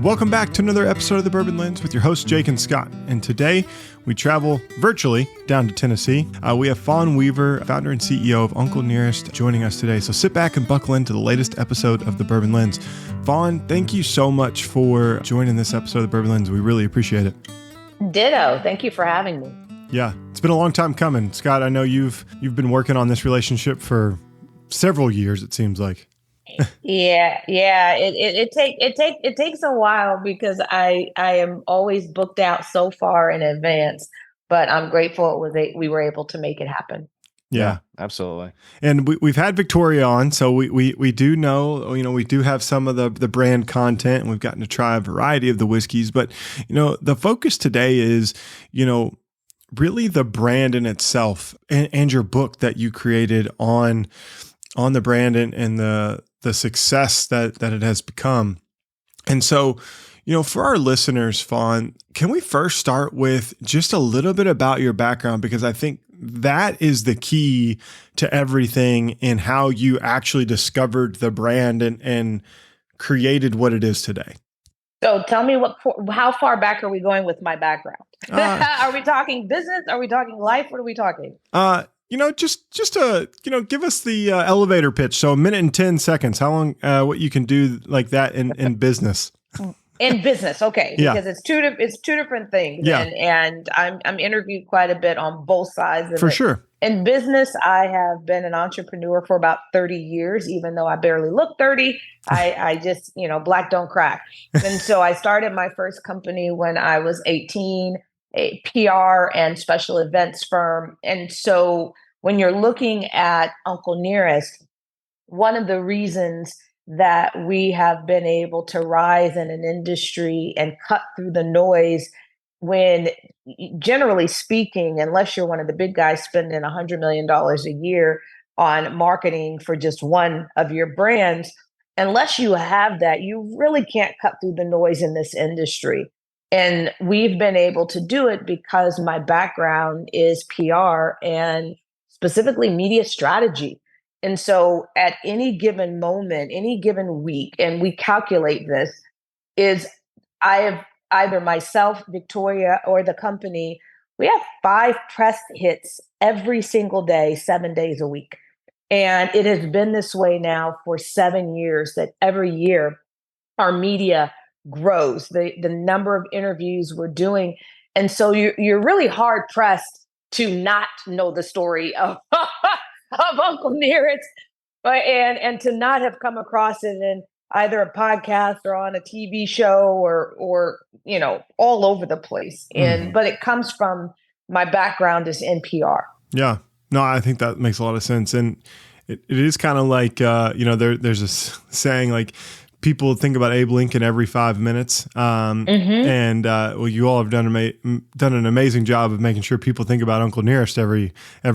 Welcome back to another episode of the Bourbon Lens with your hosts, Jake and Scott. And today we travel virtually down to Tennessee. We have Fawn Weaver, founder and CEO of Uncle Nearest, joining us today. So sit back and buckle into the latest episode of the Bourbon Lens. Fawn, thank you so much for joining this episode of the Bourbon Lens. We really appreciate it. Ditto. Thank you for having me. Yeah, it's been a long time coming. Scott, I know you've been working on this relationship for several years, it seems like. Yeah. It takes a while because I am always booked out so far in advance, but I'm grateful we were able to make it happen. Yeah, absolutely. And we've had Victoria on, so we do know, we do have some of the brand content, and we've gotten to try a variety of the whiskeys, but the focus today is, really the brand in itself and your book that you created on the brand and the success that it has become. And so, for our listeners, Fawn, can we first start with just a little bit about your background? Because I think that is the key to everything in how you actually discovered the brand and created what it is today. So tell me how far back are we going with my background? Are we talking business? Are we talking life? What are we talking? Just give us the elevator pitch. So a minute and 10 seconds, how long, what you can do like that in business. In business. Okay. Yeah. Because it's two different things. Yeah. And I'm interviewed quite a bit on both sides of For it. sure. In business, I have been an entrepreneur for about 30 years, even though I barely look 30. I just, black don't crack. And so I started my first company when I was 18, a PR and special events firm. And so when you're looking at Uncle Nearest, one of the reasons that we have been able to rise in an industry and cut through the noise when, generally speaking, unless you're one of the big guys spending $100 million a year on marketing for just one of your brands, unless you have that, you really can't cut through the noise in this industry. And we've been able to do it because my background is PR and specifically media strategy. And so at any given moment, any given week, and we calculate this, is I have either myself, Victoria, or the company, we have 5 press hits every single day, 7 days a week. And it has been this way now for 7 years, that every year our media grows, the number of interviews we're doing. And so you're really hard pressed to not know the story of Uncle Nearest, and to not have come across it in either a podcast or on a TV show or all over the place. But it comes from my background is in PR. Yeah, no, I think that makes a lot of sense. And it is kind of like, there's a saying like, people think about Abe Lincoln every 5 minutes. And you all have done an amazing job of making sure people think about Uncle Nearest every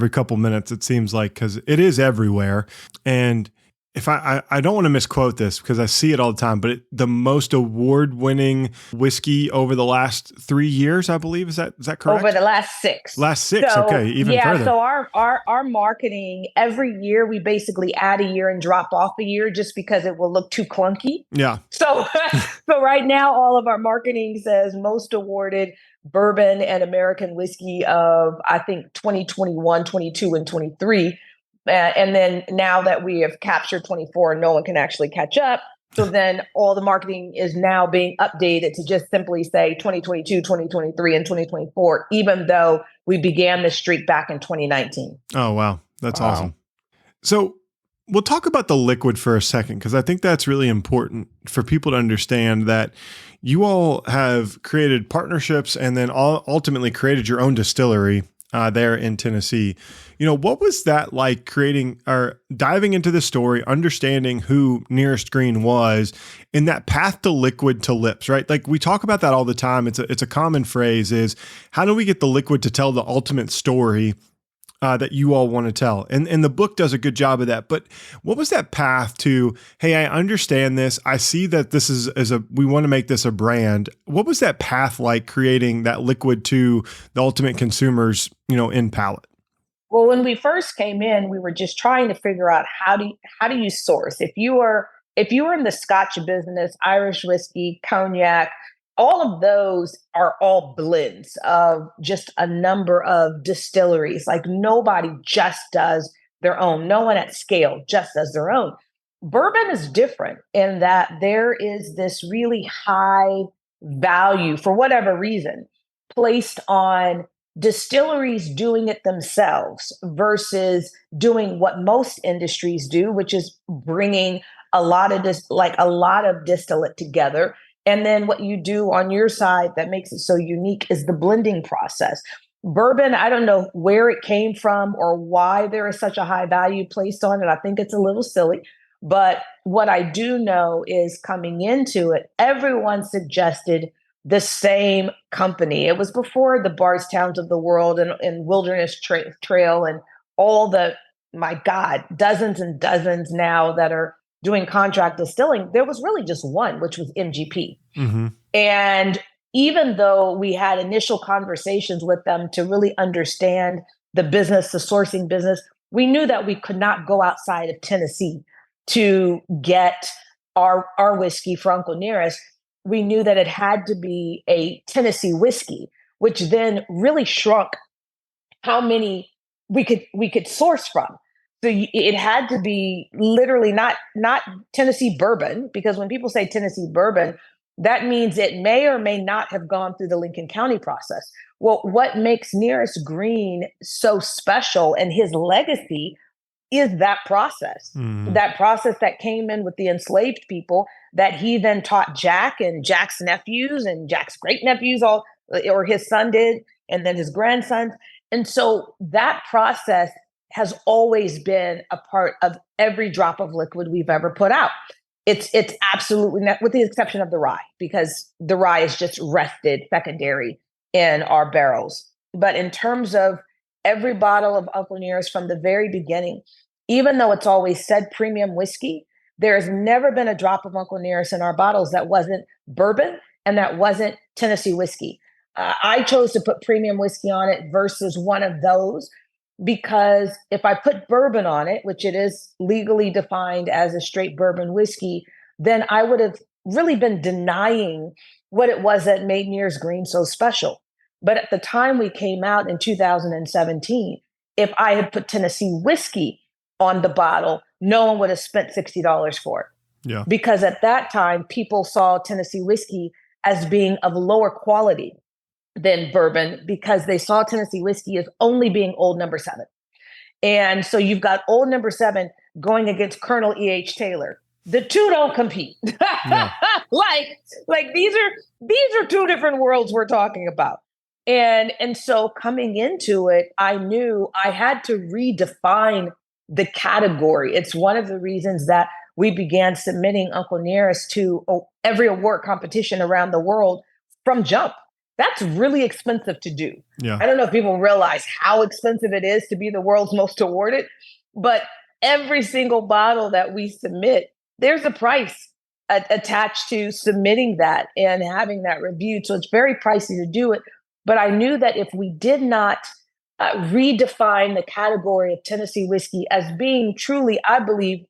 couple minutes, it seems like, because it is everywhere. And if I don't want to misquote this because I see it all the time, but the most award-winning whiskey over the last 3 years, I believe. Is that correct? Over the last 6. Last 6. So, okay. Even further. So our marketing, every year we basically add a year and drop off a year just because it will look too clunky. Yeah. So right now, all of our marketing says most awarded bourbon and American whiskey of, I think, 2021, 22, and 23. And then now that we have captured 24, no one can actually catch up. So then all the marketing is now being updated to just simply say 2022, 2023, and 2024, even though we began this streak back in 2019. Oh, wow. That's awesome. So we'll talk about the liquid for a second, because I think that's really important for people to understand that you all have created partnerships and then ultimately created your own distillery there in Tennessee. What was that like, creating or diving into the story, understanding who Nearest Green was in that path to liquid to lips, right? Like we talk about that all the time. It's a common phrase is, how do we get the liquid to tell the ultimate story that you all want to tell? And the book does a good job of that. But what was that path to, hey, I understand this. I see that this is we want to make this a brand. What was that path like, creating that liquid to the ultimate consumers, in palate? Well, when we first came in, we were just trying to figure out how do you source. If you are if you were in the Scotch business, Irish whiskey, cognac, all of those are all blends of just a number of distilleries. Like nobody just does their own. No one at scale just does their own. Bourbon is different in that there is this really high value, for whatever reason, placed on distilleries doing it themselves versus doing what most industries do, which is bringing a lot of this, like a lot of distillate together. And then what you do on your side that makes it so unique is the blending process. Bourbon, I don't know where it came from or why there is such a high value placed on it. I think it's a little silly. But what I do know is coming into it, everyone suggested the same company. It was before the Bardstowns of the world and Wilderness Trail and all the, my God, dozens and dozens now that are doing contract distilling. There was really just one, which was MGP. Mm-hmm. And even though we had initial conversations with them to really understand the business, the sourcing business, we knew that we could not go outside of Tennessee to get our whiskey for Uncle Nearest. We knew that it had to be a Tennessee whiskey, which then really shrunk how many we could source from. So it had to be literally not Tennessee bourbon, because when people say Tennessee bourbon, that means it may or may not have gone through the Lincoln County process. Well, what makes Nearest Green so special and his legacy is that process. That process that came in with the enslaved people that he then taught Jack and Jack's nephews and Jack's great nephews, all, or his son did, and then his grandsons. And so that process has always been a part of every drop of liquid we've ever put out. It's absolutely not, with the exception of the rye, because the rye is just rested secondary in our barrels. But in terms of every bottle of Uncle Nearest from the very beginning, even though it's always said premium whiskey, there has never been a drop of Uncle Nearest in our bottles that wasn't bourbon and that wasn't Tennessee whiskey. I chose to put premium whiskey on it versus one of those, because if I put bourbon on it, which it is legally defined as a straight bourbon whiskey, then I would have really been denying what it was that made Nearest Green so special. But at the time we came out in 2017, if I had put Tennessee whiskey on the bottle, no one would have spent $60 for it. Yeah. Because at that time, people saw Tennessee whiskey as being of lower quality than bourbon, because they saw Tennessee whiskey as only being Old Number 7. And so you've got Old Number 7 going against Colonel E.H. Taylor. The two don't compete. Yeah. like these are two different worlds we're talking about. And so coming into it, I knew I had to redefine the category. It's one of the reasons that we began submitting Uncle Nearest to every award competition around the world from jump. That's really expensive to do. Yeah. I don't know if people realize how expensive it is to be the world's most awarded, but every single bottle that we submit, there's a price attached to submitting that and having that reviewed. So it's very pricey to do it. But I knew that if we did not redefine the category of Tennessee whiskey as being truly, I believe,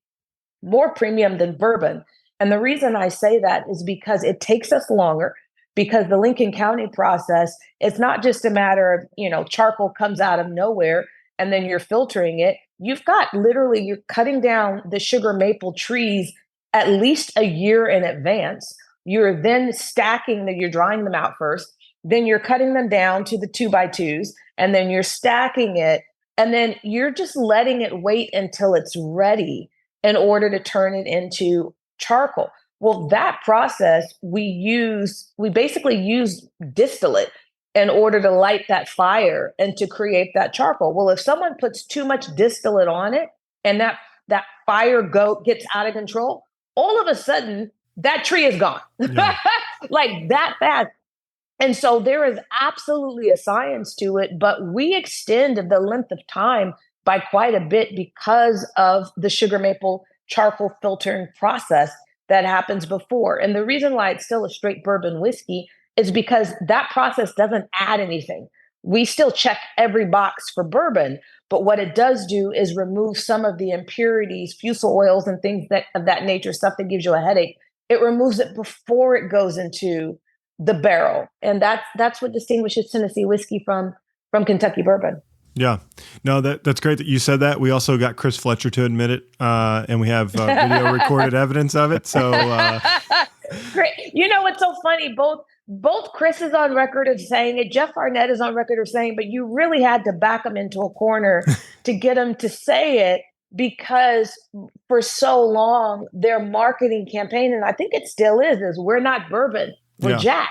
more premium than bourbon. And the reason I say that is because it takes us longer, because the Lincoln County process, it's not just a matter of, charcoal comes out of nowhere and then you're filtering it. You've got literally, you're cutting down the sugar maple trees at least a year in advance. You're then stacking you're drying them out first. Then you're cutting them down to the 2x2s, and then you're stacking it. And then you're just letting it wait until it's ready in order to turn it into charcoal. Well, that process, we basically use distillate in order to light that fire and to create that charcoal. Well, if someone puts too much distillate on it and that fire gets out of control, all of a sudden that tree is gone. Yeah. Like that fast. And so there is absolutely a science to it, but we extend the length of time by quite a bit because of the sugar maple charcoal filtering process that happens before. And the reason why it's still a straight bourbon whiskey is because that process doesn't add anything. we still check every box for bourbon, but what it does do is remove some of the impurities, fusel oils, and things that of that nature, stuff that gives you a headache. It removes it before it goes into the barrel, and that's what distinguishes Tennessee whiskey from Kentucky bourbon. Yeah, no, that's great that you said that. We also got Chris Fletcher to admit it, and we have video recorded evidence of it. So great. You know what's so funny? Both Chris is on record of saying it. Jeff Arnett is on record of saying, but you really had to back him into a corner to get him to say it, because for so long their marketing campaign, and I think it still is we're not bourbon, we're Jack.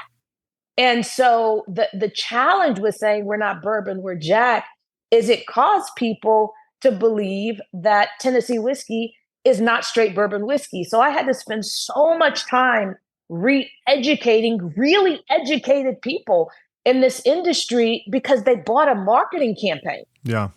And so the challenge with saying we're not bourbon, we're Jack, is it caused people to believe that Tennessee whiskey is not straight bourbon whiskey. So I had to spend so much time re-educating really educated people in this industry because they bought a marketing campaign. Yeah.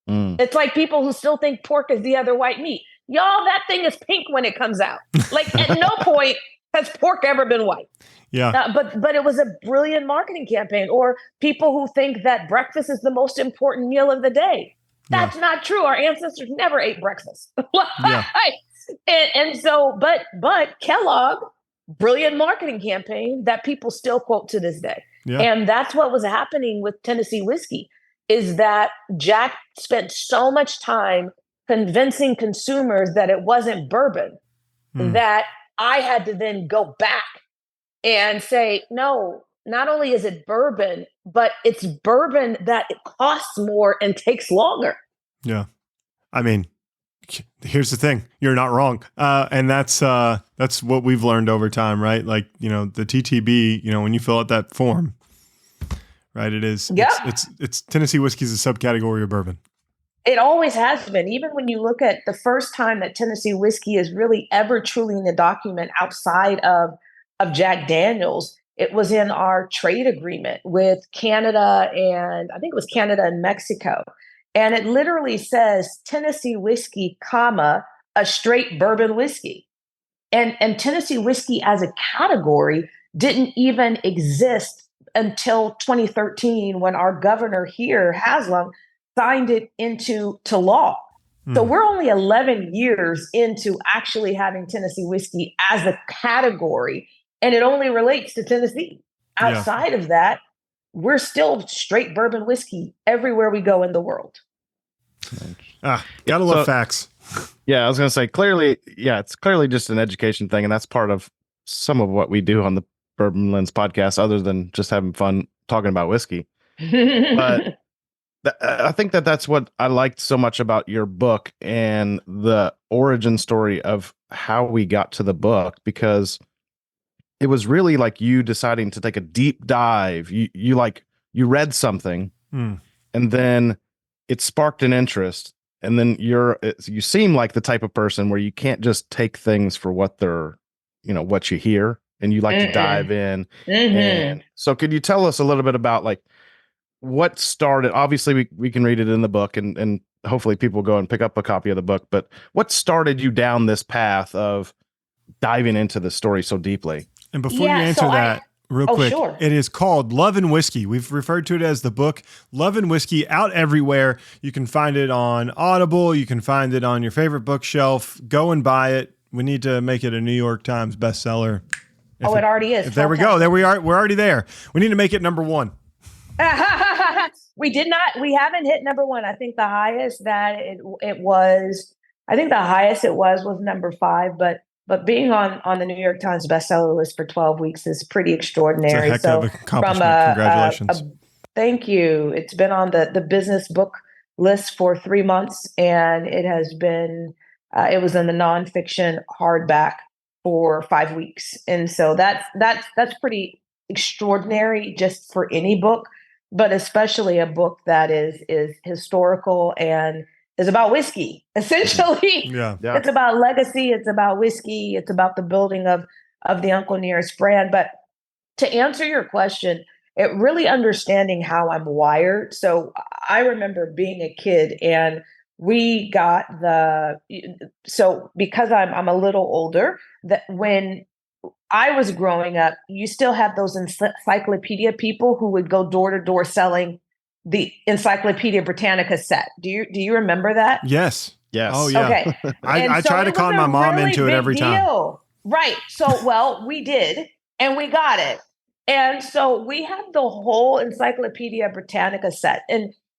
It's like people who still think pork is the other white meat. Y'all, that thing is pink when it comes out. Like at no point has pork ever been white. Yeah. But it was a brilliant marketing campaign. Or people who think that breakfast is the most important meal of the day. That's not true. Our ancestors never ate breakfast. And so, but Kellogg, brilliant marketing campaign that people still quote to this day. Yeah. And that's what was happening with Tennessee whiskey, is that Jack spent so much time convincing consumers that it wasn't bourbon that I had to then go back and say, no, not only is it bourbon, but it's bourbon that it costs more and takes longer. Yeah. I mean, here's the thing. You're not wrong. And that's what we've learned over time, right? Like, the TTB, when you fill out that form, right? It is, it's Tennessee whiskey is a subcategory of bourbon. It always has been. Even when you look at the first time that Tennessee whiskey is really ever truly in the document outside of Jack Daniels, it was in our trade agreement with Canada, and I think it was Canada and Mexico. And it literally says Tennessee whiskey, comma, a straight bourbon whiskey. And Tennessee whiskey as a category didn't even exist until 2013 when our governor here, Haslam, signed it into law. So we're only 11 years into actually having Tennessee whiskey as a category, and it only relates to Tennessee. Outside of that, we're still straight bourbon whiskey everywhere we go in the world. Gotta love facts. Yeah, I was going to say, clearly, it's clearly just an education thing, and that's part of some of what we do on the Bourbon Lens podcast, other than just having fun talking about whiskey. But I think that's what I liked so much about your book and the origin story of how we got to the book, because it was really like you deciding to take a deep dive. You read something and then it sparked an interest. And then you seem like the type of person where you can't just take things for what they're, what you hear, and you like to dive in. And so could you tell us a little bit about like what started? Obviously we can read it in the book, and hopefully people go and pick up a copy of the book, but what started you down this path of diving into the story so deeply? And before you answer that, real quick, sure. It is called Love and Whiskey. We've referred to it as the book Love and Whiskey, out everywhere. You can find it on Audible. You can find it on your favorite bookshelf. Go and buy it. We need to make it a New York Times bestseller. It already is. There we go. There we are. We're already there. We need to make it number one. We haven't hit number one. I think the highest that it was number 5, but being on the New York Times bestseller list for 12 weeks is pretty extraordinary. It's a heck of an accomplishment. Congratulations. Thank you. It's been on the business book list for 3 months, and it has been, it was in the nonfiction hardback for 5 weeks. And so that's pretty extraordinary just for any book, but especially a book that is historical and is about whiskey, essentially. Yeah. It's about legacy. It's about whiskey. It's about the building of the Uncle Nearest brand. But to answer your question, it really understanding how I'm wired. So I remember being a kid, and we got because I'm a little older, that when I was growing up, you still had those encyclopedia people who would go door to door selling the Encyclopedia Britannica set. Do you remember that? Yes. Yes. Oh yeah. Okay. I try to con my mom into it every time. Right. So, well, we did, and we got it. And so we had the whole Encyclopedia Britannica set.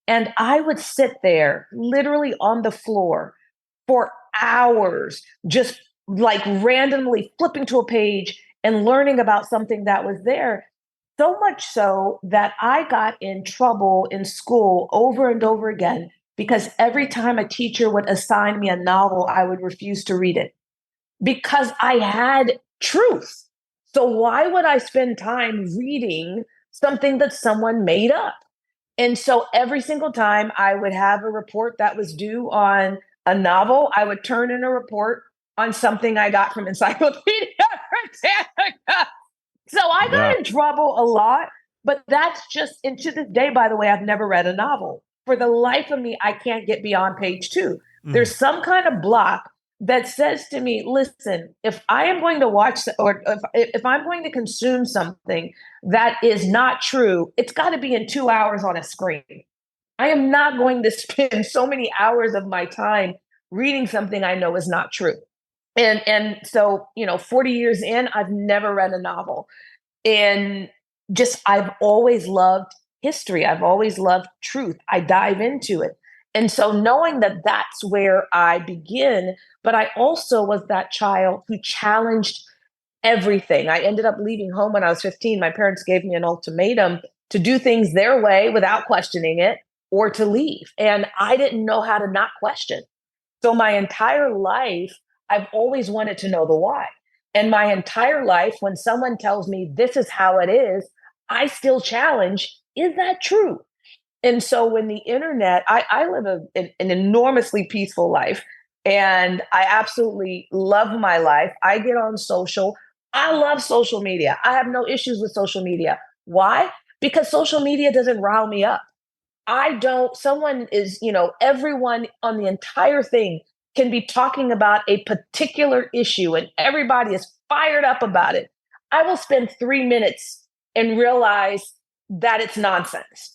And I would sit there literally on the floor for hours, just like randomly flipping to a page and learning about something that was there. So much so that I got in trouble in school over and over again because every time a teacher would assign me a novel, I would refuse to read it because I had truth. So why would I spend time reading something that someone made up? And so every single time I would have a report that was due on a novel, I would turn in a report on something I got from Encyclopedia Britannica. So I got in trouble a lot, but that's just, and to this day, by the way, I've never read a novel. For the life of me, I can't get beyond page 2. There's some kind of block that says to me, listen, if I am going to watch or if I'm going to consume something that is not true, it's got to be in 2 hours on a screen. I am not going to spend so many hours of my time reading something I know is not true. And so, 40 years in, I've never read a novel. And just, I've always loved history. I've always loved truth. I dive into it. And so knowing that that's where I begin, but I also was that child who challenged everything. I ended up leaving home when I was 15. My parents gave me an ultimatum to do things their way without questioning it or to leave. And I didn't know how to not question. So my entire life, I've always wanted to know the why. And my entire life, when someone tells me this is how it is, I still challenge, is that true? And so when the internet, I live an enormously peaceful life and I absolutely love my life. I get on social. I love social media. I have no issues with social media. Why? Because social media doesn't rile me up. Someone is, everyone on the entire thing can be talking about a particular issue and everybody is fired up about it. I will spend 3 minutes and realize that it's nonsense.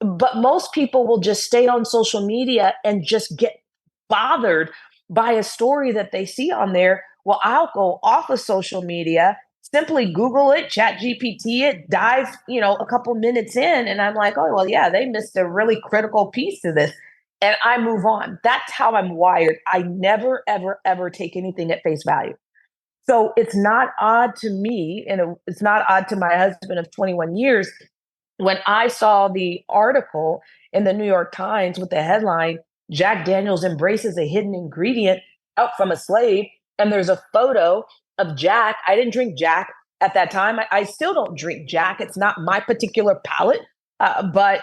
But most people will just stay on social media and just get bothered by a story that they see on there. Well, I'll go off of social media, simply Google it, chat GPT it, dive, a couple minutes in, and I'm like, oh, well, yeah, they missed a really critical piece to this. And I move on. That's how I'm wired. I never, ever, ever take anything at face value. So it's not odd to me, and it's not odd to my husband of 21 years when I saw the article in the New York Times with the headline, Jack Daniels embraces a hidden ingredient out from a slave. And there's a photo of Jack. I didn't drink Jack at that time. I still don't drink Jack. It's not my particular palate, but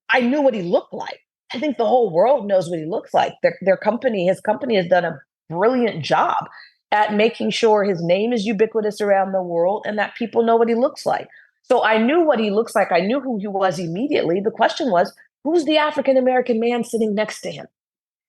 I knew what he looked like. I think the whole world knows what he looks like. His company has done a brilliant job at making sure his name is ubiquitous around the world and that people know what he looks like. So I knew what he looks like. I knew who he was immediately. The question was, who's the African-American man sitting next to him?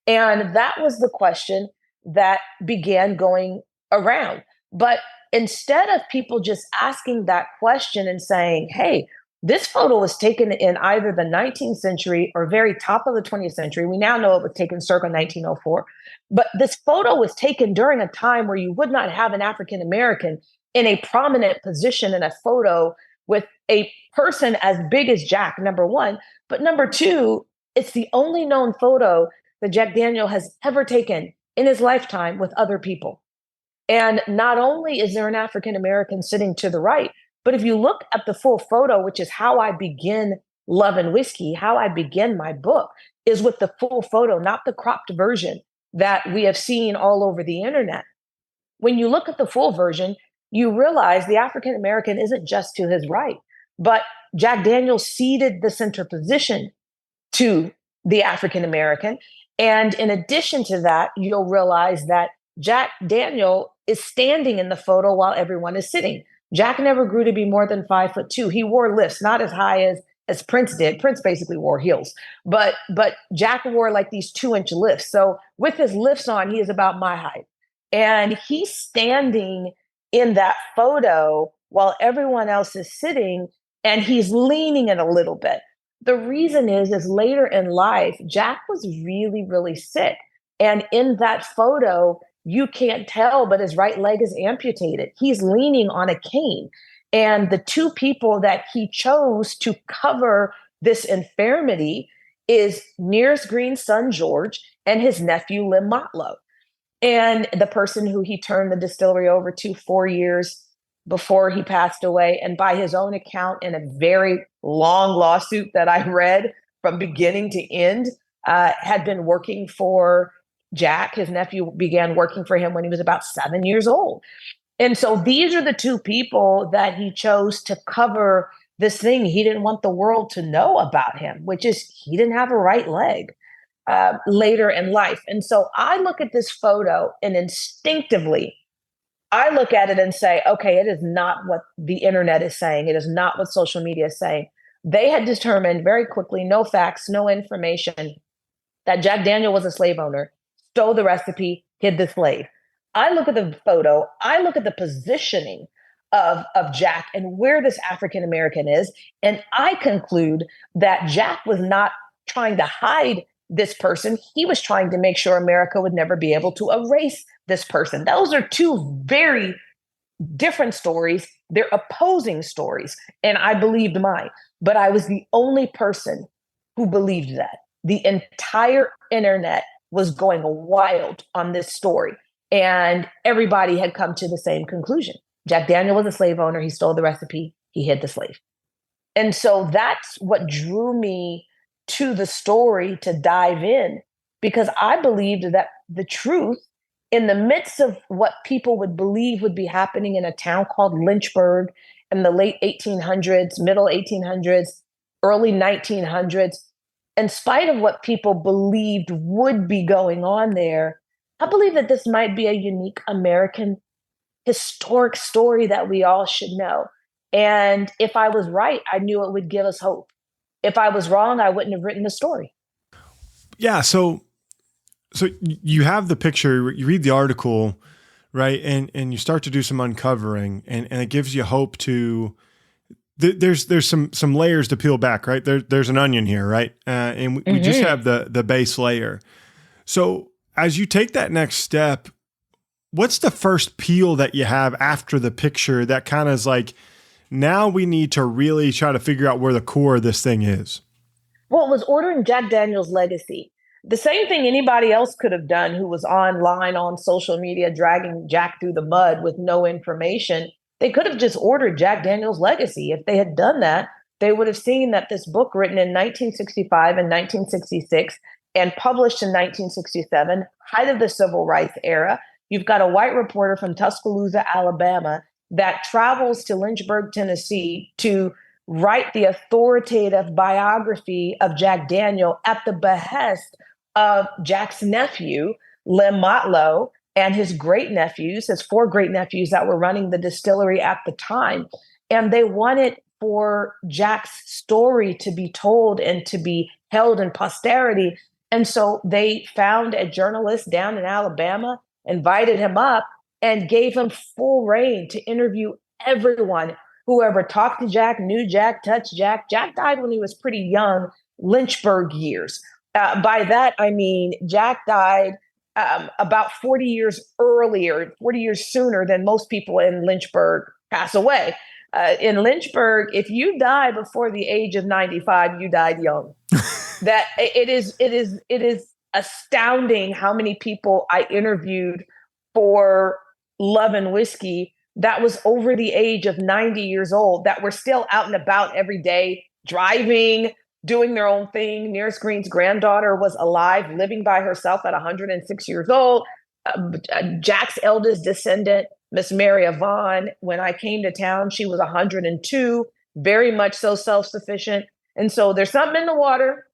And that was the question that began going around. But instead of people just asking that question and saying, hey, this photo was taken in either the 19th century or very top of the 20th century. We now know it was taken circa 1904. But this photo was taken during a time where you would not have an African American in a prominent position in a photo with a person as big as Jack, number one. But number two, it's the only known photo that Jack Daniel has ever taken in his lifetime with other people. And not only is there an African American sitting to the right, but if you look at the full photo, which is how I begin Love and Whiskey, how I begin my book, is with the full photo, not the cropped version that we have seen all over the internet. When you look at the full version, you realize the African American isn't just to his right, but Jack Daniels ceded the center position to the African American. And in addition to that, you'll realize that Jack Daniel is standing in the photo while everyone is sitting. Jack never grew to be more than 5'2". He wore lifts, not as high as Prince did. Prince basically wore heels, but Jack wore like these 2-inch lifts. So with his lifts on, he is about my height. And he's standing in that photo while everyone else is sitting, and he's leaning in a little bit. The reason is later in life, Jack was really, really sick. And in that photo, you can't tell, but his right leg is amputated. He's leaning on a cane. And the two people that he chose to cover this infirmity is Nearest Green's son, George, and his nephew, Lim Motlow. And the person who he turned the distillery over to 4 years before he passed away, and by his own account, in a very long lawsuit that I read from beginning to end, had been working for Jack. His nephew began working for him when he was about 7 years old. And so these are the two people that he chose to cover this thing he didn't want the world to know about him, which is he didn't have a right leg later in life. And so I look at this photo and instinctively, I look at it and say, okay, it is not what the internet is saying. It is not what social media is saying. They had determined very quickly, no facts, no information, that Jack Daniel was a slave owner, stole the recipe, hid the slave. I look at the photo, I look at the positioning of Jack and where this African American is, and I conclude that Jack was not trying to hide this person. He was trying to make sure America would never be able to erase this person. Those are two very different stories. They're opposing stories. And I believed mine, but I was the only person who believed that. The entire internet was going wild on this story. And everybody had come to the same conclusion. Jack Daniel was a slave owner. He stole the recipe. He hid the slave. And so that's what drew me to the story to dive in, because I believed that the truth, in the midst of what people would believe would be happening in a town called Lynchburg in the late 1800s, middle 1800s, early 1900s, in spite of what people believed would be going on there, I believe that this might be a unique American historic story that we all should know. And if I was right, I knew it would give us hope. If I was wrong, I wouldn't have written the story. Yeah. So you have the picture, you read the article, right? And you start to do some uncovering, and it gives you hope to, there's some layers to peel back, right? There's an onion here, right? And we just have the base layer. So as you take that next step, what's the first peel that you have after the picture that kind of is like, now we need to really try to figure out where the core of this thing is? Well, it was ordering Jack Daniel's legacy. The same thing anybody else could have done who was online on social media, dragging Jack through the mud with no information. They could have just ordered Jack Daniel's legacy. If they had done that, they would have seen that this book, written in 1965 and 1966 and published in 1967, height of the civil rights era, you've got a white reporter from Tuscaloosa, Alabama, that travels to Lynchburg, Tennessee to write the authoritative biography of Jack Daniel at the behest of Jack's nephew, Lim Motlow, and his great nephews, his four great nephews that were running the distillery at the time. And they wanted for Jack's story to be told and to be held in posterity. And so they found a journalist down in Alabama, invited him up, and gave him full reign to interview everyone who ever talked to Jack, knew Jack, touched Jack. Jack died when he was pretty young, Lynchburg years. By that, I mean, Jack died about 40 years earlier, 40 years sooner than most people in Lynchburg pass away. In Lynchburg, if you die before the age of 95, you died young. That it is astounding how many people I interviewed for Love and Whiskey that was over the age of 90 years old, that were still out and about every day, driving, doing their own thing. Nearest Green's granddaughter was alive, living by herself at 106 years old. Jack's eldest descendant, Miss Mary Vaughn, when I came to town, she was 102, very much so self-sufficient. And so there's something in the water.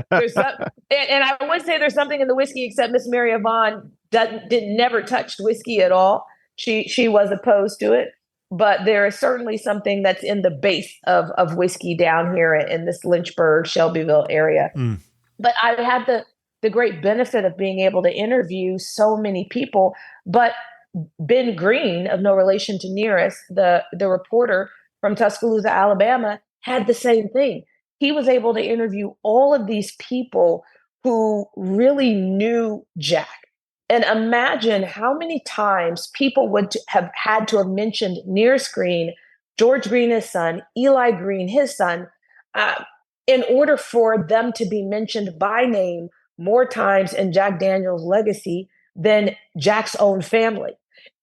There's some, and I would say there's something in the whiskey, except Miss Mary Vaughn never touched whiskey at all. She was opposed to it, but there is certainly something that's in the base of whiskey down here in this Lynchburg, Shelbyville area. Mm. But I had the great benefit of being able to interview so many people. But Ben Green, of no relation to Nearest, the reporter from Tuscaloosa, Alabama, had the same thing. he was able to interview all of these people who really knew Jack. And imagine how many times people would have had to have mentioned Nearest Green, George Green, his son, Eli Green, his son, uh, in order for them to be mentioned by name more times in Jack Daniel's legacy than Jack's own family.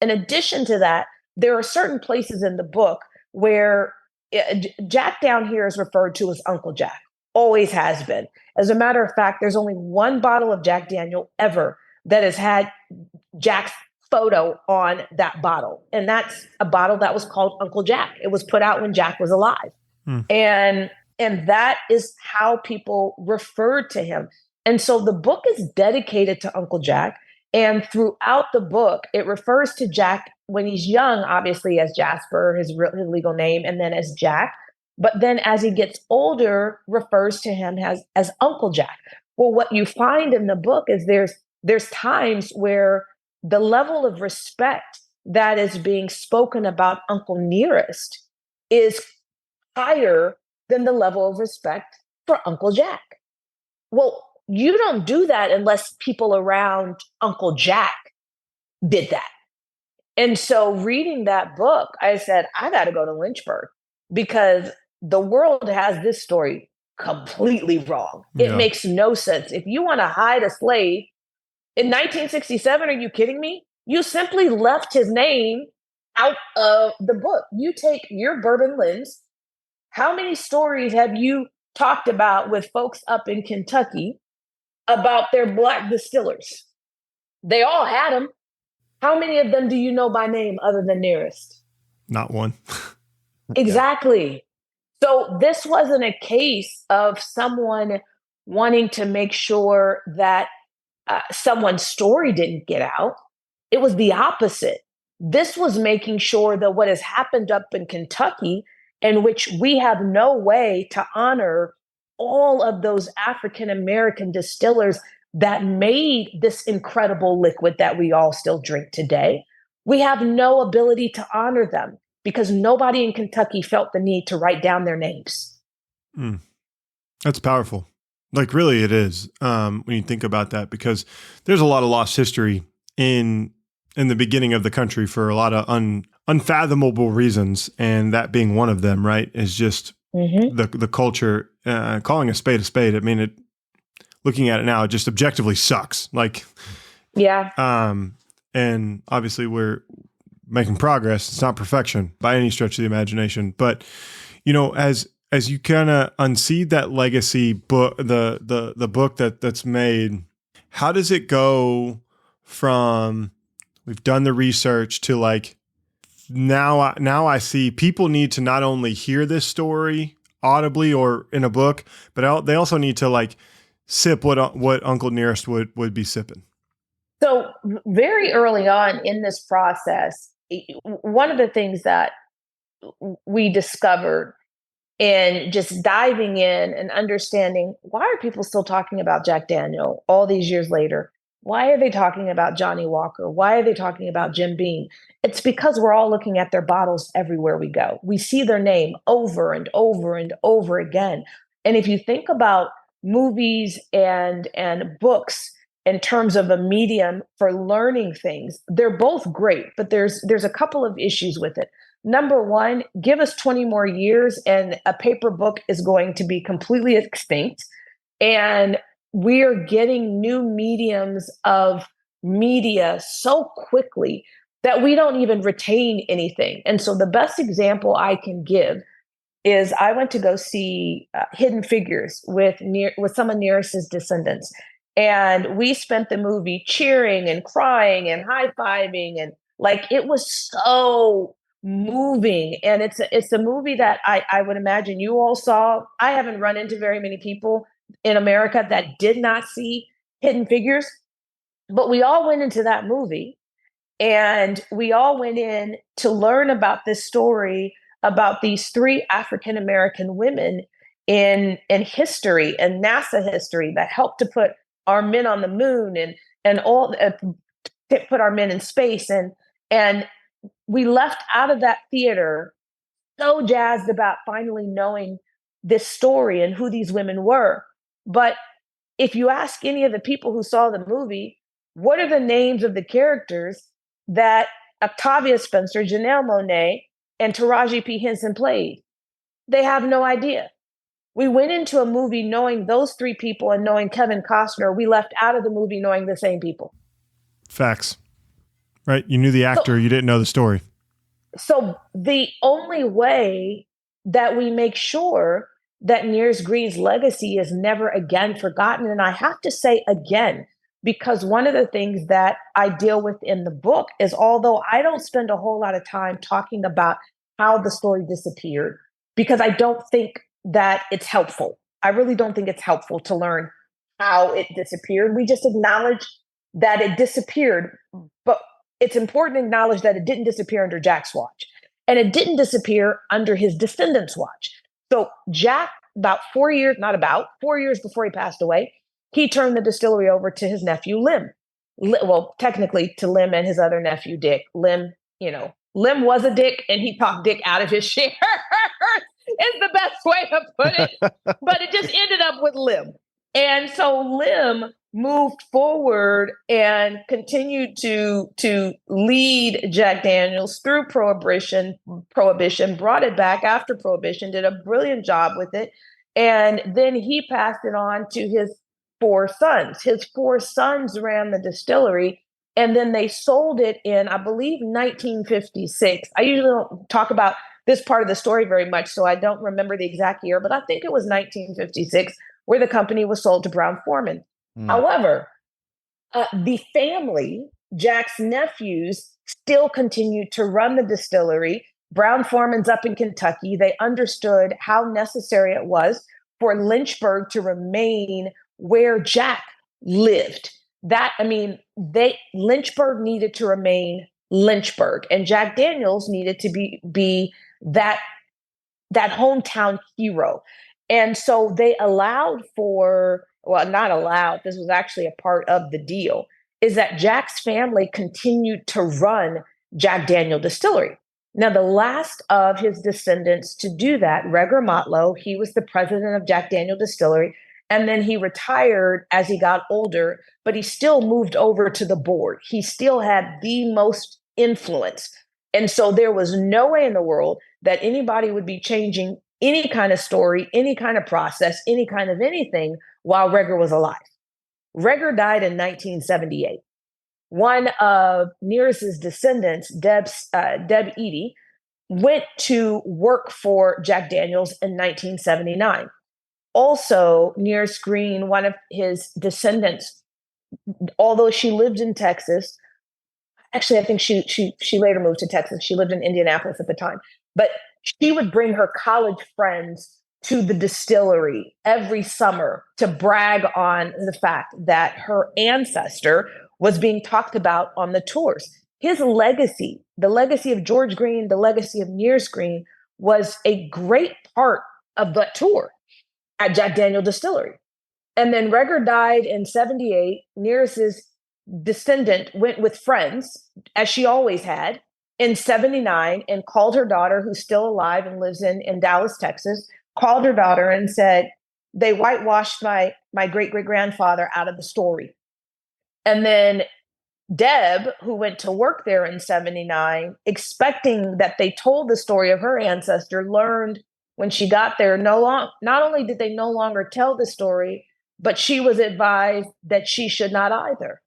In addition to that, there are certain places in the book where Jack down here is referred to as Uncle Jack, always has been. As a matter of fact, there's only one bottle of Jack Daniel ever that has had Jack's photo on that bottle. And that's a bottle that was called Uncle Jack. It was put out when Jack was alive. And that is how people referred to him. And so the book is dedicated to Uncle Jack. And throughout the book, it refers to Jack when he's young, obviously as Jasper, his legal name, and then as Jack. But then as he gets older, refers to him as Uncle Jack. Well, what you find in the book is there's times where the level of respect that is being spoken about Uncle Nearest is higher than the level of respect for Uncle Jack. Well, you don't do that unless people around Uncle Jack did that. And so reading that book, I said, I got to go to Lynchburg because the world has this story completely wrong. It makes no sense. If you want to hide a slave in 1967, are you kidding me? You simply left his name out of the book. You take your Bourbon Lens. How many stories have you talked about with folks up in Kentucky about their Black distillers? They all had them. How many of them do you know by name other than Nearest? Not one. Exactly. So this wasn't a case of someone wanting to make sure that someone's story didn't get out. It was the opposite. This was making sure that what has happened up in Kentucky, in which we have no way to honor all of those African American distillers that made this incredible liquid that we all still drink today. We have no ability to honor them because nobody in Kentucky felt the need to write down their names. That's powerful. Like, really, it is, when you think about that, because there's a lot of lost history in the beginning of the country for a lot of unfathomable reasons, and that being one of them, right, is just the culture, calling a spade a spade. I mean, looking at it now, it just objectively sucks. Like, and obviously we're making progress. It's not perfection by any stretch of the imagination, but as you kind of unseed that legacy book, the book that's made, how does it go from we've done the research to like now I see people need to not only hear this story audibly or in a book, but they also need to like sip what Uncle Nearest would be sipping? So very early on in this process, one of the things that we discovered in just diving in and understanding, why are people still talking about Jack Daniel all these years later? Why are they talking about Johnny Walker? Why are they talking about Jim Beam? It's because we're all looking at their bottles everywhere we go. We see their name over and over and over again. And if you think about movies and books in terms of a medium for learning things, they're both great, but there's a couple of issues with it. Number one, give us 20 more years and a paper book is going to be completely extinct. And we're getting new mediums of media so quickly that we don't even retain anything. And so the best example I can give is I went to go see Hidden Figures with some of Nearest's descendants. And we spent the movie cheering and crying and high-fiving. And like, it was so moving. And it's a movie that I would imagine you all saw. I haven't run into very many people in America that did not see Hidden Figures, but we all went into that movie and we all went in to learn about this story about these three African American women in history and NASA history that helped to put our men on the moon and all put our men in space. And we left out of that theater so jazzed about finally knowing this story and who these women were. But if you ask any of the people who saw the movie, what are the names of the characters that Octavia Spencer, Janelle Monáe, and Taraji P. Henson played? They have no idea. We went into a movie knowing those three people and knowing Kevin Costner. We left out of the movie knowing the same people. Facts. Right? You knew the actor, you didn't know the story. So the only way that we make sure that Nearest Green's legacy is never again forgotten, and I have to say again, because one of the things that I deal with in the book is, although I don't spend a whole lot of time talking about how the story disappeared, because I don't think that it's helpful. I really don't think it's helpful to learn how it disappeared. We just acknowledge that it disappeared, but it's important to acknowledge that it didn't disappear under Jack's watch, and it didn't disappear under his descendants' watch. So Jack, about 4 years before he passed away, he turned the distillery over to his nephew, Lim. Well, technically to Lim and his other nephew, Dick. Lim was a dick, and he talked Dick out of his share. Is the best way to put it. But it just ended up with Lim. And so Lim moved forward and continued to lead Jack Daniels through Prohibition, brought it back after Prohibition, did a brilliant job with it. And then he passed it on to his 4 sons. His 4 sons ran the distillery, and then they sold it in, I believe, 1956. I usually don't talk about this part of the story very much, so I don't remember the exact year, but I think it was 1956 where the company was sold to Brown-Forman. However, the family, Jack's nephews, still continued to run the distillery. Brown-Forman's up in Kentucky. They understood how necessary it was for Lynchburg to remain where Jack lived. Lynchburg needed to remain Lynchburg, and Jack Daniels needed to be that hometown hero. And so they allowed for, well, not allowed, this was actually a part of the deal, is that Jack's family continued to run Jack Daniel Distillery. Now, the last of his descendants to do that, Regor Motlow, he was the president of Jack Daniel Distillery, and then he retired as he got older, but he still moved over to the board. He still had the most influence. And so there was no way in the world that anybody would be changing any kind of story, any kind of process, any kind of anything while Regor was alive. Regor died in 1978. One of Nearest's descendants, Deb Eady, went to work for Jack Daniels in 1979. Also, Nearest Green, one of his descendants, although she lived in Texas, actually, I think she later moved to Texas. She lived in Indianapolis at the time, but she would bring her college friends to the distillery every summer to brag on the fact that her ancestor was being talked about on the tours. His legacy, the legacy of George Green, the legacy of Nearest Green, was a great part of the tour at Jack Daniel Distillery. And then Regor died in 78. Nearest's descendant went with friends, as she always had, in 79, and called her daughter, who's still alive and lives in Dallas, Texas, called her daughter and said, they whitewashed my great-great-grandfather out of the story. And then Deb, who went to work there in 79, expecting that they told the story of her ancestor, learned when she got there, not only did they no longer tell the story, but she was advised that she should not either.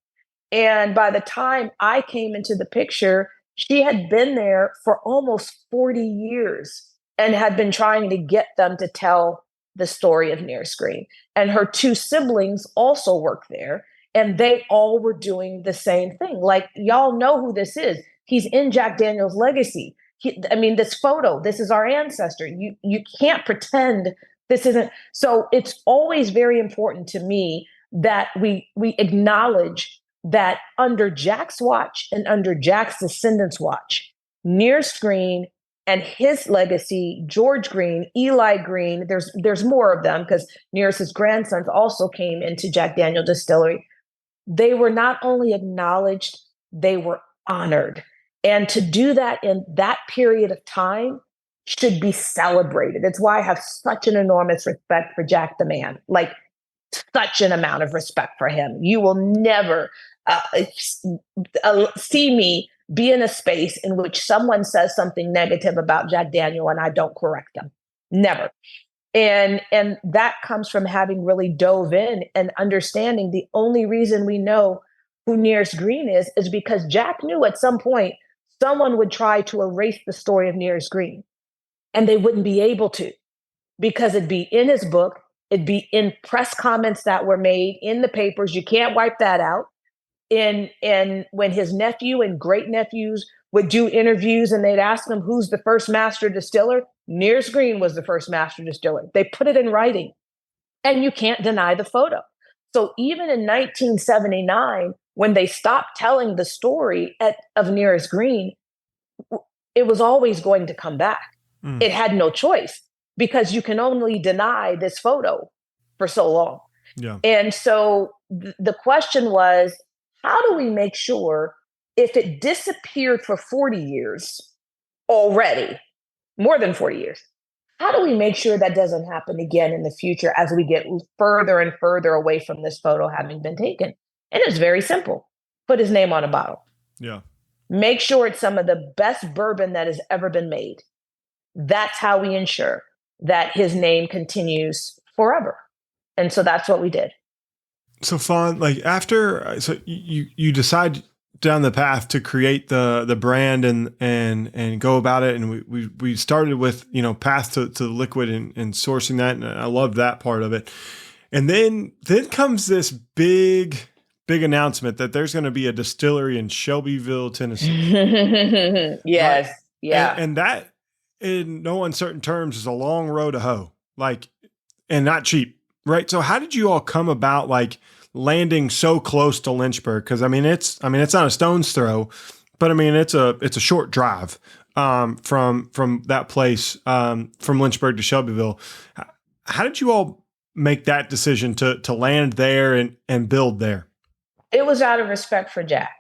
And by the time I came into the picture, she had been there for almost 40 years and had been trying to get them to tell the story of Nearest Green. And her 2 siblings also worked there, and they all were doing the same thing. Like, y'all know who this is. He's in Jack Daniel's legacy. This photo, this is our ancestor. You can't pretend this isn't. So it's always very important to me that we acknowledge that under Jack's watch and under Jack's descendants' watch, Nearest Green and his legacy, George Green, Eli Green, there's more of them because Nearest's grandsons also came into Jack Daniel Distillery. They were not only acknowledged, they were honored. And to do that in that period of time should be celebrated. It's why I have such an enormous respect for Jack the Man, like such an amount of respect for him. You will never see me be in a space in which someone says something negative about Jack Daniel and I don't correct them. Never. And that comes from having really dove in and understanding the only reason we know who Nearest Green is because Jack knew at some point someone would try to erase the story of Nearest Green, and they wouldn't be able to, because it'd be in his book, it'd be in press comments that were made in the papers. You can't wipe that out. And when his nephew and great nephews would do interviews and they'd ask him who's the first master distiller, Nearest Green was the first master distiller. They put it in writing, and you can't deny the photo. So even in 1979, when they stopped telling the story of Nearest Green, it was always going to come back. It had no choice, because you can only deny this photo for so long. Yeah. And so the question was, how do we make sure, if it disappeared for 40 years already, more than 40 years, how do we make sure that doesn't happen again in the future as we get further and further away from this photo having been taken? And it's very simple. Put his name on a bottle. Yeah. Make sure it's some of the best bourbon that has ever been made. That's how we ensure that his name continues forever. And so that's what we did. So Fawn, like after, so you decide down the path to create the brand and go about it. And we started with, path to the liquid and sourcing that. And I love that part of it. And then comes this big announcement that there's going to be a distillery in Shelbyville, Tennessee. Yes. Right? Yeah. And that, in no uncertain terms, is a long road to hoe, and not cheap. Right. So how did you all come about landing so close to Lynchburg? Because it's not a stone's throw, but it's a short drive from that place, from Lynchburg to Shelbyville. How did you all make that decision to land there and build there? It was out of respect for Jack.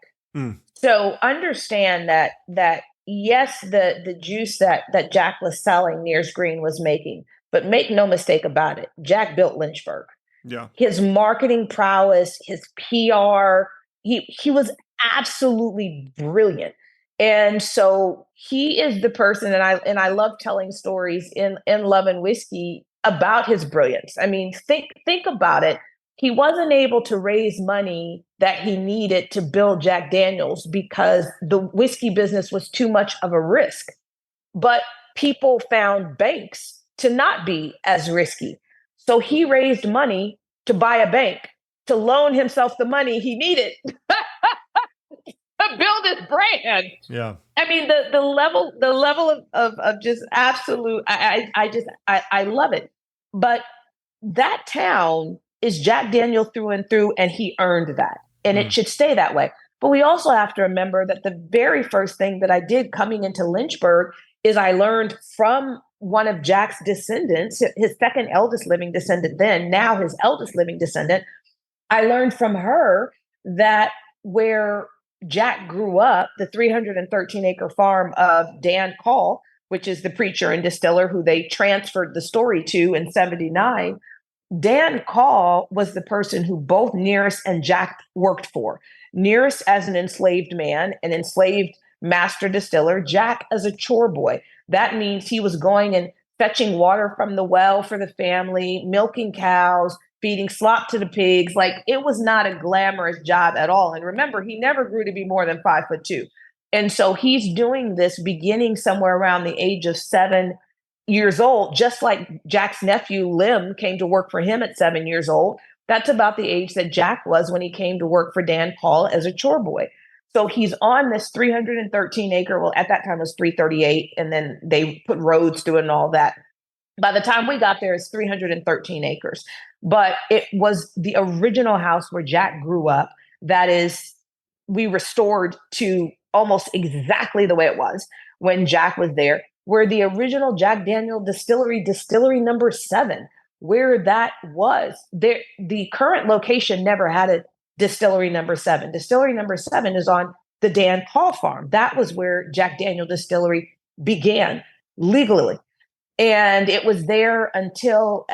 So understand that yes, the juice that Jack was selling, Nearest Green was making. But make no mistake about it, Jack built Lynchburg. Yeah. His marketing prowess, his PR, he was absolutely brilliant. And so he is the person, and I love telling stories in Love and Whiskey about his brilliance. Think about it. He wasn't able to raise money that he needed to build Jack Daniel's because the whiskey business was too much of a risk. But people found banks to not be as risky. So he raised money to buy a bank, to loan himself the money he needed to build his brand. Yeah. The level of just absolute, I love it. But that town is Jack Daniel through and through, and he earned that. And it should stay that way. But we also have to remember that the very first thing that I did coming into Lynchburg is I learned from one of Jack's descendants, his second eldest living descendant then, now his eldest living descendant. I learned from her that where Jack grew up, the 313-acre farm of Dan Call, which is the preacher and distiller who they transferred the story to in 79, Dan Call was the person who both Nearest and Jack worked for. Nearest as an enslaved man, an enslaved master distiller, Jack as a chore boy. That means he was going and fetching water from the well for the family, milking cows, feeding slop to the pigs. It was not a glamorous job at all. And remember, he never grew to be more than 5'2". And so he's doing this beginning somewhere around the age of 7 years old, just like Jack's nephew, Lim, came to work for him at 7 years old. That's about the age that Jack was when he came to work for Dan Call as a chore boy. So he's on this 313-acre, well, at that time it was 338, and then they put roads through it and all that. By the time we got there, it's 313 acres. But it was the original house where Jack grew up. That is, we restored to almost exactly the way it was when Jack was there, where the original Jack Daniel distillery number 7, where that was. There, the current location never had a distillery number 7. Distillery number 7 is on the Dan Call farm. That was where Jack Daniel Distillery began. legally. And it was there until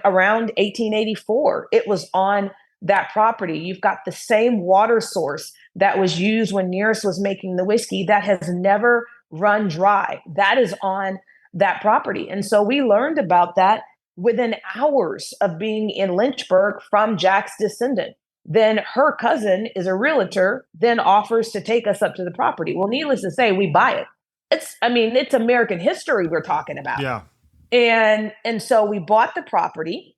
around 1884. It was on that property. You've got the same water source that was used when Nearest was making the whiskey that has never run dry. That is on that property. And so we learned about that within hours of being in Lynchburg from Jack's descendant. Then her cousin is a realtor, then offers to take us up to the property. Well, needless to say, we buy it. It's American history we're talking about. Yeah. And so we bought the property.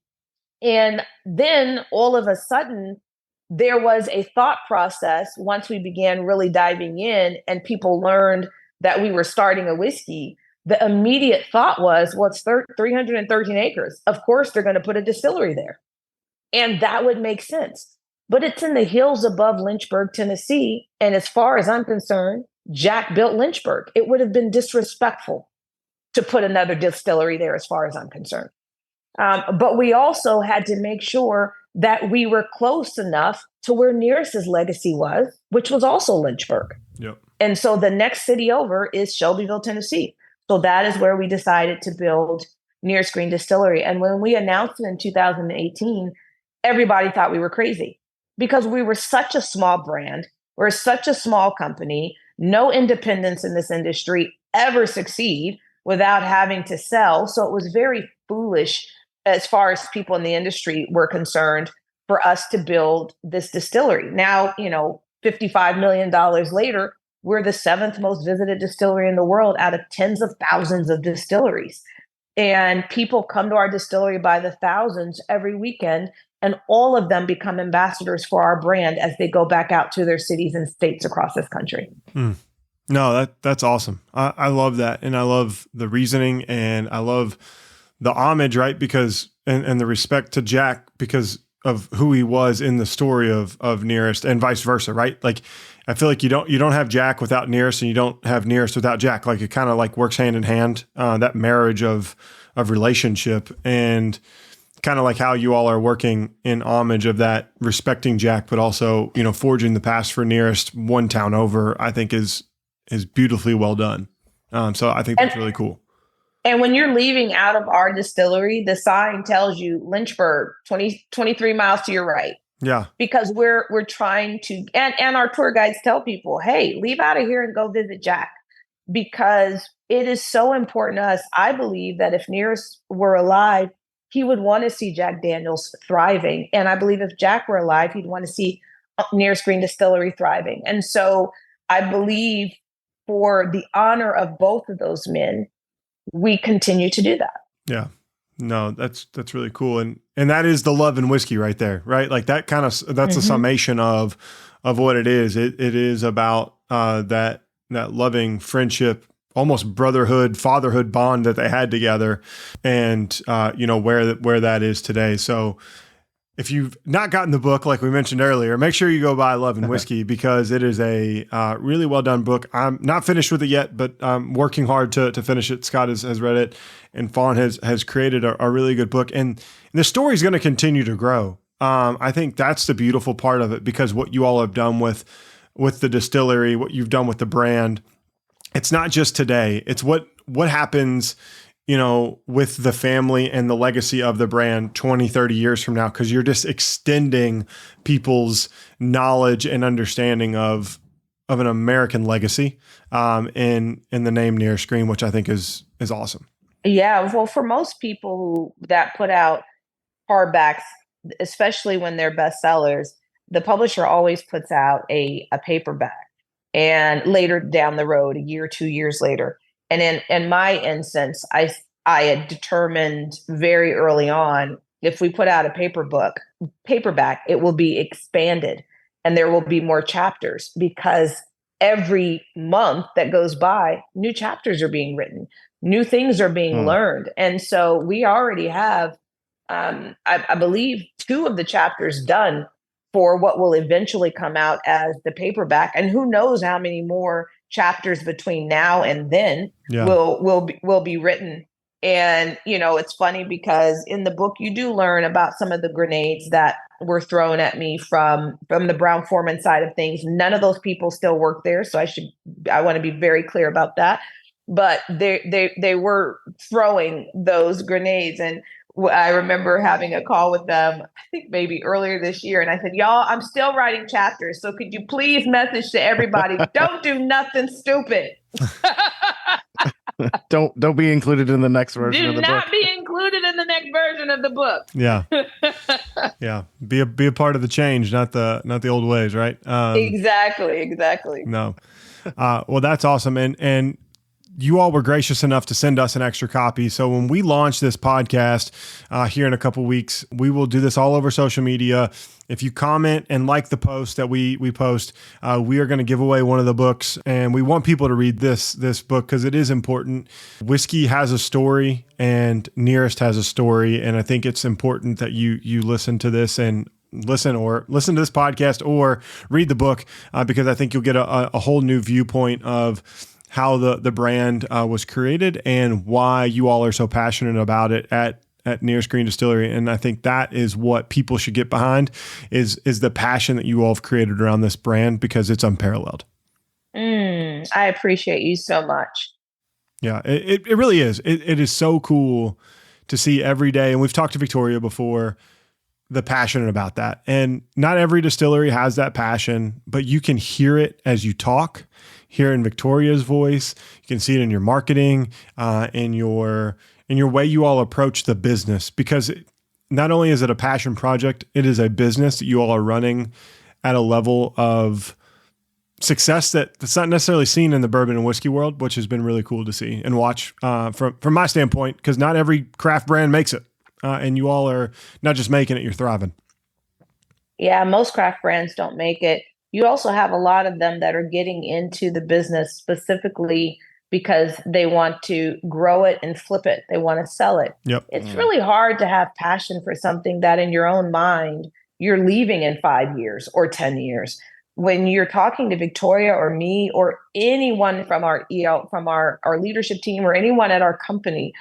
And then all of a sudden, there was a thought process once we began really diving in and people learned that we were starting a whiskey. The immediate thought was, well, it's 313 acres. Of course, they're going to put a distillery there. And that would make sense. But it's in the hills above Lynchburg, Tennessee. And as far as I'm concerned, Jack built Lynchburg. It would have been disrespectful to put another distillery there, as far as I'm concerned. But we also had to make sure that we were close enough to where Nearest's legacy was, which was also Lynchburg. Yep. And so the next city over is Shelbyville, Tennessee. So that is where we decided to build Nearest Green Distillery. And when we announced it in 2018, everybody thought we were crazy because we were such a small brand. We're such a small company. No independents in this industry ever succeed without having to sell. So it was very foolish as far as people in the industry were concerned for us to build this distillery. Now, $55 million later, we're the 7th most visited distillery in the world out of tens of thousands of distilleries. And people come to our distillery by the thousands every weekend, and all of them become ambassadors for our brand as they go back out to their cities and states across this country. No, that's awesome. I love that. And I love the reasoning and I love the homage, right? Because, and the respect to Jack because of who he was in the story of Nearest and vice versa, right? Like, I feel like you don't have Jack without Nearest and you don't have Nearest without Jack. Like it kind of like works hand in hand, that marriage of relationship and kind of like how you all are working in homage of that, respecting Jack, but also, forging the past for Nearest one town over, I think is beautifully well done. So I think that's really cool. And when you're leaving out of our distillery, the sign tells you Lynchburg, 23 miles to your right. Yeah. Because we're trying to, and our tour guides tell people, hey, leave out of here and go visit Jack. Because it is so important to us. I believe that if Nearest were alive, he would want to see Jack Daniel's thriving. And I believe if Jack were alive, he'd want to see Nearest Green Distillery thriving. And so I believe for the honor of both of those men, we continue to do that. Yeah. No, that's really cool. And that is the love and whiskey right there, right? Like that kind of, that's a summation of what it is. It is about that loving friendship, almost brotherhood, fatherhood bond that they had together and, where that is today. So if you've not gotten the book, like we mentioned earlier, make sure you go buy Love and Whiskey because it is a really well done book. I'm not finished with it yet, but I'm working hard to finish it. Scott has read it and Fawn has created a really good book. And the story is going to continue to grow. I think that's the beautiful part of it because what you all have done with the distillery, what you've done with the brand, it's not just today. It's what happens with the family and the legacy of the brand 20, 30 years from now, because you're just extending people's knowledge and understanding of an American legacy in the name Nearest Green, which I think is awesome. Yeah. Well, for most people that put out hardbacks, especially when they're bestsellers, the publisher always puts out a paperback and later down the road, a year, 2 years later. And in my instance, I had determined very early on, if we put out a paperback, it will be expanded and there will be more chapters because every month that goes by, new chapters are being written, new things are being learned. And so we already have, I believe, 2 of the chapters done for what will eventually come out as the paperback. And who knows how many more chapters between now and then will be written. And, it's funny because in the book, you do learn about some of the grenades that were thrown at me from the Brown-Forman side of things. None of those people still work there. So I want to be very clear about that. but they were throwing those grenades. And I remember having a call with them, I think maybe earlier this year. And I said, y'all, I'm still writing chapters. So could you please message to everybody, don't do nothing stupid. Don't be included in the next version of the book. Do not be included in the next version of the book. Yeah. Yeah. Be a part of the change, not the old ways, right? Exactly. No. Well, that's awesome. And you all were gracious enough to send us an extra copy. So when we launch this podcast here in a couple weeks, we will do this all over social media. If you comment and like the post that we post, we are going to give away one of the books. And we want people to read this book because it is important. Whiskey has a story and Nearest has a story. And I think it's important that you listen to this and listen to this podcast or read the book because I think you'll get a whole new viewpoint of how the brand was created and why you all are so passionate about it at Nearest Green Distillery. And I think that is what people should get behind is the passion that you all have created around this brand because it's unparalleled. I appreciate you so much. Yeah, it really is. It is so cool to see every day. And we've talked to Victoria before, the passion about that. And not every distillery has that passion, but you can hear it as you talk. Hear in Victoria's voice. You can see it in your marketing, in your way you all approach the business, because not only is it a passion project, it is a business that you all are running at a level of success that's not necessarily seen in the bourbon and whiskey world, which has been really cool to see and watch from my standpoint, because not every craft brand makes it. And you all are not just making it, you're thriving. Yeah, most craft brands don't make it. You also have a lot of them that are getting into the business specifically because they want to grow it and flip it. They want to sell it. Yep. It's really hard to have passion for something that in your own mind, you're leaving in 5 years or 10 years. When you're talking to Victoria or me or anyone from our leadership team or anyone at our company,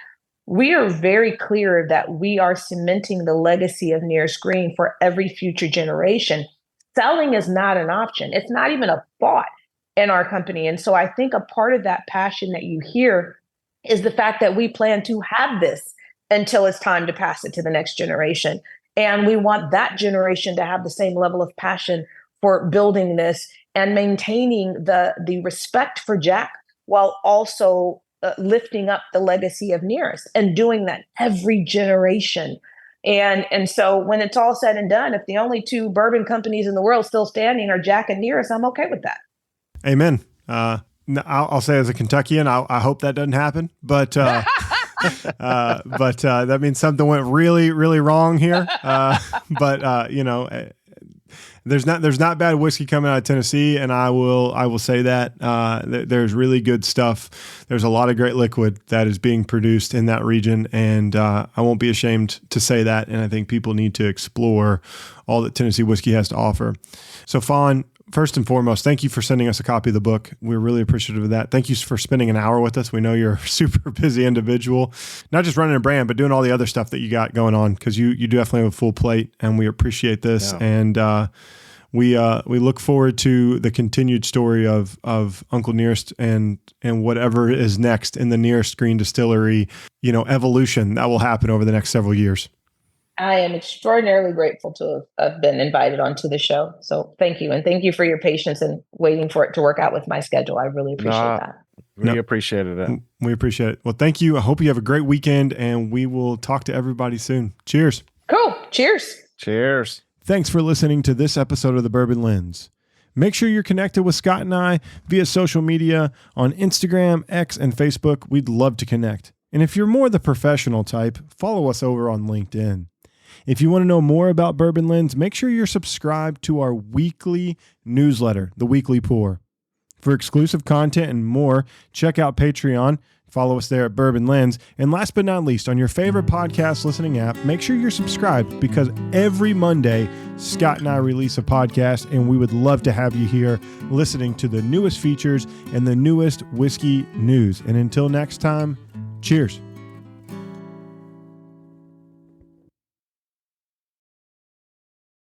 we are very clear that we are cementing the legacy of Nearest Green for every future generation. Selling is not an option. It's not even a thought in our company. And so I think a part of that passion that you hear is the fact that we plan to have this until it's time to pass it to the next generation. And we want that generation to have the same level of passion for building this and maintaining the respect for Jack while also lifting up the legacy of Nearest and doing that every generation. And so when it's all said and done, if the only two bourbon companies in the world still standing are Jack and Nearest, I'm okay with that. Amen. I'll say as a Kentuckian, I hope that doesn't happen, but that means something went really, really wrong here. There's not bad whiskey coming out of Tennessee, and I will say that there's really good stuff. There's a lot of great liquid that is being produced in that region, and I won't be ashamed to say that. And I think people need to explore all that Tennessee whiskey has to offer. So, Fawn, first and foremost, thank you for sending us a copy of the book. We're really appreciative of that. Thank you for spending an hour with us. We know you're a super busy individual, not just running a brand, but doing all the other stuff that you got going on, because you definitely have a full plate, and we appreciate this. Yeah. And we look forward to the continued story of Uncle Nearest and whatever is next in the Nearest Green Distillery, evolution that will happen over the next several years. I am extraordinarily grateful to have been invited onto the show. So thank you. And thank you for your patience and waiting for it to work out with my schedule. I really appreciate that. We appreciated it. We appreciate it. Well, thank you. I hope you have a great weekend, and we will talk to everybody soon. Cheers. Cool. Cheers. Cheers. Thanks for listening to this episode of the Bourbon Lens. Make sure you're connected with Scott and I via social media on Instagram, X, and Facebook. We'd love to connect. And if you're more the professional type, follow us over on LinkedIn. If you want to know more about Bourbon Lens, make sure you're subscribed to our weekly newsletter, The Weekly Pour. For exclusive content and more, check out Patreon. Follow us there at Bourbon Lens. And last but not least, on your favorite podcast listening app, make sure you're subscribed, because every Monday, Scott and I release a podcast, and we would love to have you here listening to the newest features and the newest whiskey news. And until next time, cheers.